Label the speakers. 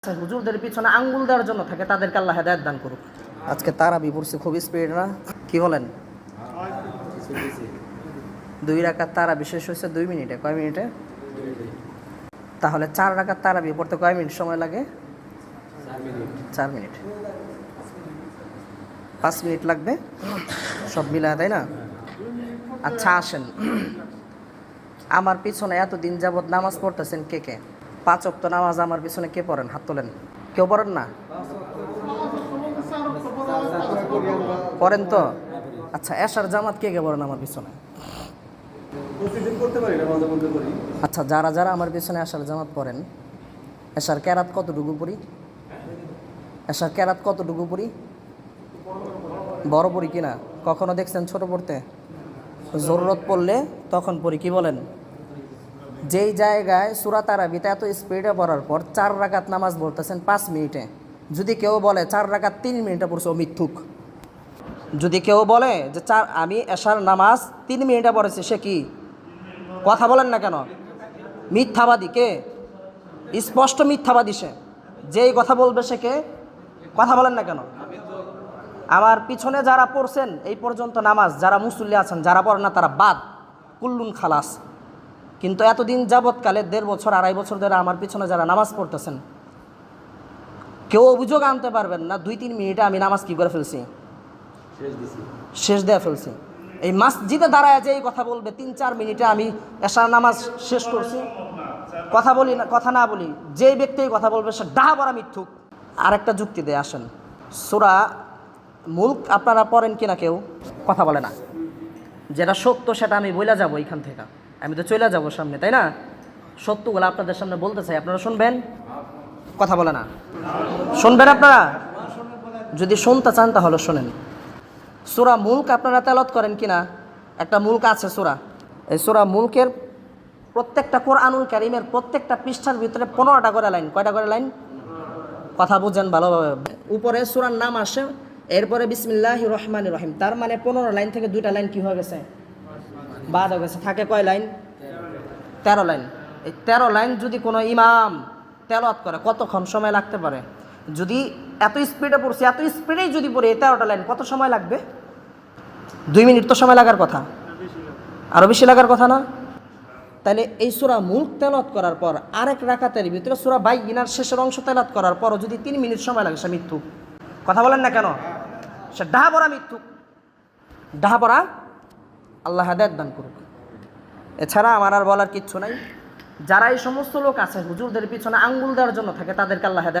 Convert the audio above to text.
Speaker 1: হুজুরদের পিছনে আঙ্গুল দেওয়ার জন্য থাকে, তাদেরকে আল্লাহ হেদায়েত দান করুক। আজকে তারাবি পড়ছি খুব স্পিড না, কি বলেন? 2 রাকাত তারাবি শেষ হয়েছে 2 মিনিটে। কয় মিনিটে? তাহলে 4 রাকাত তারাবি পড়তে কয় মিনিট সময় লাগে? 4 মিনিট। 5 মিনিট লাগবে সব মিলায়, তাই না? আচ্ছা আসেন, আমার পিছনে এতদিন যাবৎ নামাজ পড়তেছেন কে কে? 5 ওয়াক্ত নামাজ আমার পিছনে কে পড়েন? হাত তোলেন। কেউ পড়েন না? পড়েন তো? আচ্ছা, এশার জামাত কে কে পড়েন আমার পিছনে? আচ্ছা, যারা যারা আমার পিছনে এশার জামাত পড়েন, এশার কেরাত কতটুকু পড়ি? এশার কেরাত কতটুকু পড়ি? বড় পড়ি কিনা? কখনো দেখছেন ছোট পড়তে? জরুরত পড়লে তখন পড়ি। কি বলেন? যেই জায়গায় সূরা তারাবিতে এত স্পিডে পড়ার পর 4 রাকাত নামাজ পড়তেছেন 5 মিনিটে, যদি কেউ বলে 4 রাকাত 3 মিনিটে পড়ছে, ও মিথ্যুক। যদি কেউ বলে যে আমি এশার নামাজ 3 মিনিটে পড়েছি, সে কি? কথা বলেন না কেন? মিথ্যাবাদী। কে? স্পষ্ট মিথ্যাবাদী সে। যেই কথা বলবে সে কে? কথা বলেন না কেন? আমার পিছনে যারা পড়ছেন এই পর্যন্ত নামাজ, যারা মুসল্লি আছেন, যারা পড়েন না তারা বাদ, কুল্লুন খালাস। কিন্তু এতদিন যাবৎকালে 1.5 বছর 2.5 বছর ধরে আমার পিছনে যারা নামাজ পড়তেছেন, কেউ অভিযোগ আনতে পারবেন না 2-3 মিনিটে আমি নামাজ কি করে ফেলছি, শেষ দিয়ে ফেলছি। এই মসজিদে দাঁড়ায় যে এই কথা বলবে 3-4 মিনিটে আমি এশার নামাজ শেষ করছি, কথা বলি না, কথা না বলি, যে ব্যক্তি কথা বলবে সে ডাহা ভরা মিথ্যুক। আর একটা যুক্তি দিয়ে আসেন, সূরা মুলক আপনারা পড়েন কিনা? কেউ কথা বলে না। যেটা সত্য সেটা আমি বলে যাব এইখান থেকে, আমি তো চলে যাব সামনে, তাই না? সত্যগুলো আপনাদের সামনে বলতে চাই, আপনারা শুনবেন? কথা বলে না, শুনবেন আপনারা? যদি শুনতে চান তাহলে শোনেন। সূরা মুলক আপনারা তেলাওয়াত করেন কিনা? একটা মুলক আছে সূরা, এই সূরা মুলকের প্রত্যেকটা কোরআনুল কারীমের প্রত্যেকটা পৃষ্ঠার ভিতরে 15টা করে লাইন। কয়টা করে লাইন? কথা বুঝেন ভালোভাবে। উপরে সূরার নাম আসে, এরপরে বিসমিল্লাহির রহমানির রহিম, তার মানে 15 লাইন থেকে 2টা লাইন কি হয়ে গেছে? বাদ হয়ে গেছে। থাকে কয় লাইন? 13 লাইন। এই 13 লাইন যদি কোনো ইমাম তেলাওয়াত করে কতক্ষণ সময় লাগতে পারে? যদি এত স্পিডে পড়ছি, এত স্পিডেই যদি পড়ে 13টা লাইন, কত সময় লাগবে? 2 মিনিট তো সময় লাগার কথা, আরও বেশি লাগার কথা না? তাহলে এই সূরা মুলক তেলাওয়াত করার পর আরেক রাকাতের ভিতরে সূরা বাইয়িনার শেষের অংশ তেলাওয়াত করার পরও যদি 3 মিনিট সময় লাগে, সে মিথ্যুক। কথা বলেন না কেন? সে ডাহা ভরা মিথ্যুক, ডাহা ভরা। আল্লাহ হেদায়েত দান করুক। এছাড়া আমার আর বলার কিচ্ছু নাই। যারা এই সমস্ত লোক আছে হুজুরদের পিছনে আঙ্গুল দেওয়ার জন্য থাকে, তাদেরকে আল্লাহ হেদায়েত